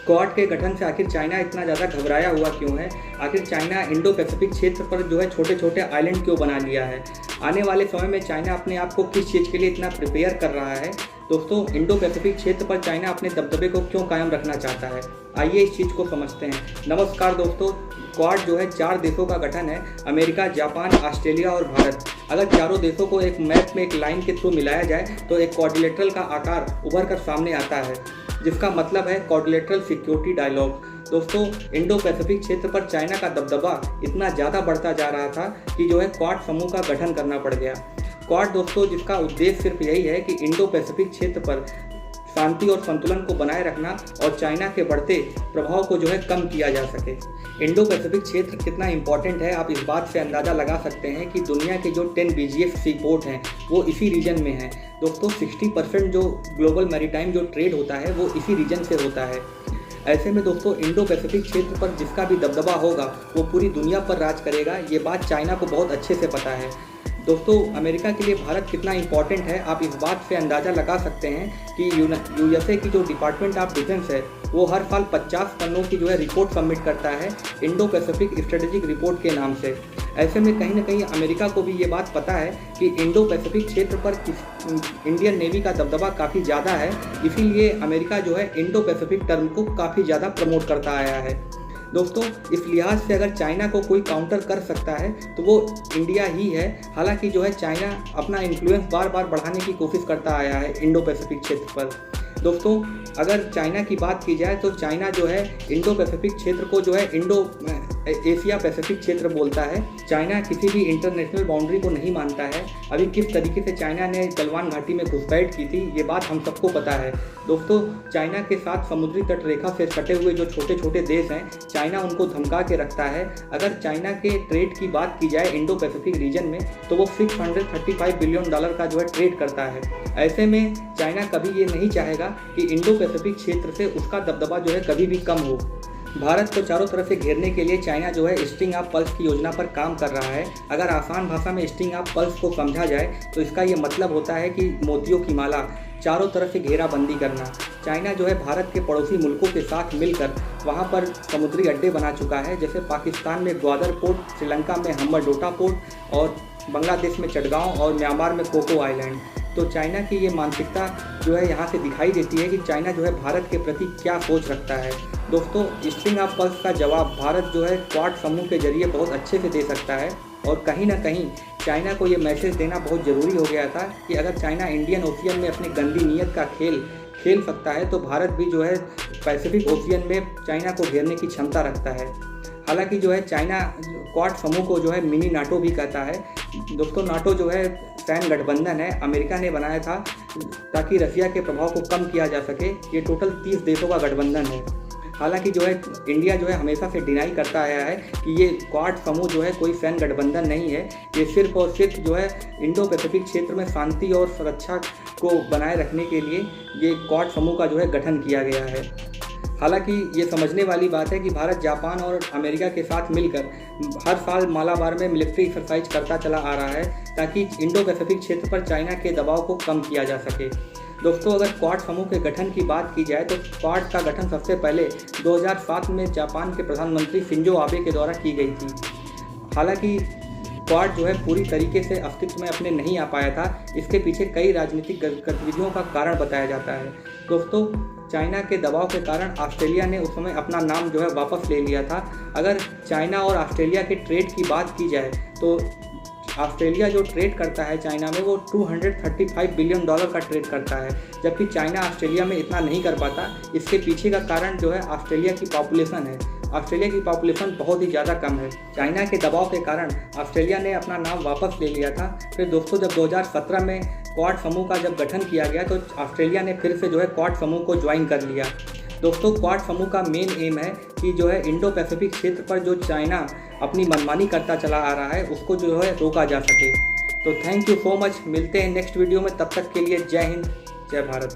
Quad के गठन से आखिर चाइना इतना ज़्यादा घबराया हुआ क्यों है? आखिर चाइना इंडो पैसिफिक क्षेत्र पर जो है छोटे छोटे आइलैंड क्यों बना लिया है? आने वाले समय में चाइना अपने आप को किस चीज़ के लिए इतना प्रिपेयर कर रहा है? दोस्तों, इंडो पैसिफिक क्षेत्र पर चाइना अपने दबदबे को क्यों कायम रखना चाहता है? आइए इस चीज़ को समझते हैं। नमस्कार दोस्तों, क्वाड जो है 4 देशों का गठन है, अमेरिका, जापान, ऑस्ट्रेलिया और भारत। अगर चारों देशों को एक मैप में एक लाइन के थ्रू मिलाया जाए तो एक क्वाड्रिलेटरल का आकार उभर कर सामने आता है, जिसका मतलब है क्वाड्रिलेटरल सिक्योरिटी डायलॉग। दोस्तों, इंडो पैसिफिक क्षेत्र पर चाइना का दबदबा इतना ज़्यादा बढ़ता जा रहा था कि जो है क्वाड समूह का गठन करना पड़ गया। क्वाड दोस्तों, जिसका उद्देश्य सिर्फ यही है कि इंडो पैसिफिक क्षेत्र पर शांति और संतुलन को बनाए रखना और चाइना के बढ़ते प्रभाव को जो है कम किया जा सके। इंडो पैसिफिक क्षेत्र कितना इंपॉर्टेंट है आप इस बात से अंदाज़ा लगा सकते हैं कि दुनिया के जो 10 बिलियन सी पोर्ट हैं वो इसी रीजन में हैं। दोस्तों, 60% जो ग्लोबल मैरीटाइम जो ट्रेड होता है वो इसी रीजन से होता है। ऐसे में दोस्तों, इंडो पैसिफिक क्षेत्र पर जिसका भी दबदबा होगा वो पूरी दुनिया पर राज करेगा। ये बात चाइना को बहुत अच्छे से पता है। दोस्तों, अमेरिका के लिए भारत कितना इंपॉर्टेंट है आप इस बात से अंदाज़ा लगा सकते हैं कि यूएसए की जो डिपार्टमेंट ऑफ डिफेंस है वो हर साल 50 पन्नों की जो है रिपोर्ट सबमिट करता है इंडो पैसिफिक स्ट्रेटेजिक रिपोर्ट के नाम से। ऐसे में कहीं ना कहीं अमेरिका को भी ये बात पता है कि इंडो पैसिफिक क्षेत्र पर इंडियन नेवी का दबदबा काफ़ी ज़्यादा है, इसीलिए अमेरिका जो है इंडो पैसिफिक टर्म को काफ़ी ज़्यादा प्रमोट करता आया है। दोस्तों, इस लिहाज से अगर चाइना को कोई काउंटर कर सकता है तो वो इंडिया ही है। हालांकि जो है चाइना अपना इन्फ्लुएंस बार बार बढ़ाने की कोशिश करता आया है इंडो पैसिफिक क्षेत्र पर। दोस्तों, अगर चाइना की बात की जाए तो चाइना जो है इंडो पैसिफिक क्षेत्र को जो है इंडो एशिया पैसिफिक क्षेत्र बोलता है। चाइना किसी भी इंटरनेशनल बाउंड्री को नहीं मानता है। अभी किस तरीके से चाइना ने गलवान घाटी में घुसपैठ की थी ये बात हम सबको पता है। दोस्तों, चाइना के साथ समुद्री तट रेखा से सटे हुए जो छोटे छोटे देश हैं, चाइना उनको धमका के रखता है। अगर चाइना के ट्रेड की बात की जाए इंडो पैसिफिक रीजन में तो वो $635 बिलियन का जो है ट्रेड करता है। ऐसे में चाइना कभी ये नहीं चाहेगा कि इंडो पैसिफिक क्षेत्र से उसका दबदबा जो है कभी भी कम हो। भारत को चारों तरफ से घेरने के लिए चाइना जो है स्ट्रिंग ऑफ पल्स की योजना पर काम कर रहा है। अगर आसान भाषा में स्ट्रिंग ऑफ पल्स को समझा जाए तो इसका ये मतलब होता है कि मोतियों की माला, चारों तरफ से घेराबंदी करना। चाइना जो है भारत के पड़ोसी मुल्कों के साथ मिलकर वहाँ पर समुद्री अड्डे बना चुका है, जैसे पाकिस्तान में ग्वादर पोर्ट, श्रीलंका में हम्बरडोटा पोर्ट और बांग्लादेश में चटगांव और म्यांमार में कोको आइलैंड। तो चाइना की ये मानसिकता जो है यहाँ से दिखाई देती है कि चाइना जो है भारत के प्रति क्या सोच रखता है। दोस्तों, स्ट्रिंग ऑफ पल्स का जवाब भारत जो है क्वाड समूह के जरिए बहुत अच्छे से दे सकता है और कहीं ना कहीं चाइना को ये मैसेज देना बहुत ज़रूरी हो गया था कि अगर चाइना इंडियन ओशियन में अपनी गंदी नीयत का खेल सकता है तो भारत भी जो है पैसिफिक ओशियन में चाइना को घेरने की क्षमता रखता है। हालांकि जो है चाइना क्वाड समूह को जो है मिनी नाटो भी कहता है। दोस्तों, नाटो जो है सैन्य गठबंधन है, अमेरिका ने बनाया था ताकि रसिया के प्रभाव को कम किया जा सके। ये टोटल 30 देशों का गठबंधन है। हालांकि जो है इंडिया जो है हमेशा से डिनाई करता आया है कि ये क्वाड समूह जो है कोई सैन्य गठबंधन नहीं है। ये सिर्फ और सिर्फ जो है इंडो पैसिफिक क्षेत्र में शांति और सुरक्षा को बनाए रखने के लिए ये क्वाड समूह का जो है गठन किया गया है। हालांकि ये समझने वाली बात है कि भारत जापान और अमेरिका के साथ मिलकर हर साल मालाबार में मिलिट्री एक्सरसाइज करता चला आ रहा है ताकि इंडो पैसिफिक क्षेत्र पर चाइना के दबाव को कम किया जा सके। दोस्तों, अगर क्वाड समूह के गठन की बात की जाए तो क्वाड का गठन सबसे पहले 2007 में जापान के प्रधानमंत्री शिंजो आबे के द्वारा की गई थी। हालांकि क्वाड जो है पूरी तरीके से अस्तित्व में अपने नहीं आ पाया था। इसके पीछे कई राजनीतिक गतिविधियों का कारण बताया जाता है। दोस्तों, चाइना के दबाव के कारण ऑस्ट्रेलिया ने उस समय अपना नाम जो है वापस ले लिया था। अगर चाइना और ऑस्ट्रेलिया के ट्रेड की बात की जाए तो ऑस्ट्रेलिया जो ट्रेड करता है चाइना में वो $235 बिलियन का ट्रेड करता है, जबकि चाइना ऑस्ट्रेलिया में इतना नहीं कर पाता। इसके पीछे का कारण जो है ऑस्ट्रेलिया की पॉपुलेशन है। ऑस्ट्रेलिया की पॉपुलेशन बहुत ही ज़्यादा कम है। चाइना के दबाव के कारण ऑस्ट्रेलिया ने अपना नाम वापस ले लिया था। फिर दोस्तों, जब 2017 में क्वाड समूह का जब गठन किया गया तो ऑस्ट्रेलिया ने फिर से जो है क्वाड समूह को ज्वाइन कर लिया। दोस्तों, क्वाड समूह का मेन एम है कि जो है इंडो पैसिफिक क्षेत्र पर जो चाइना अपनी मनमानी करता चला आ रहा है उसको जो है रोका जा सके। तो थैंक यू सो मच। मिलते हैं नेक्स्ट वीडियो में, तब तक के लिए जय हिंद, जय भारत।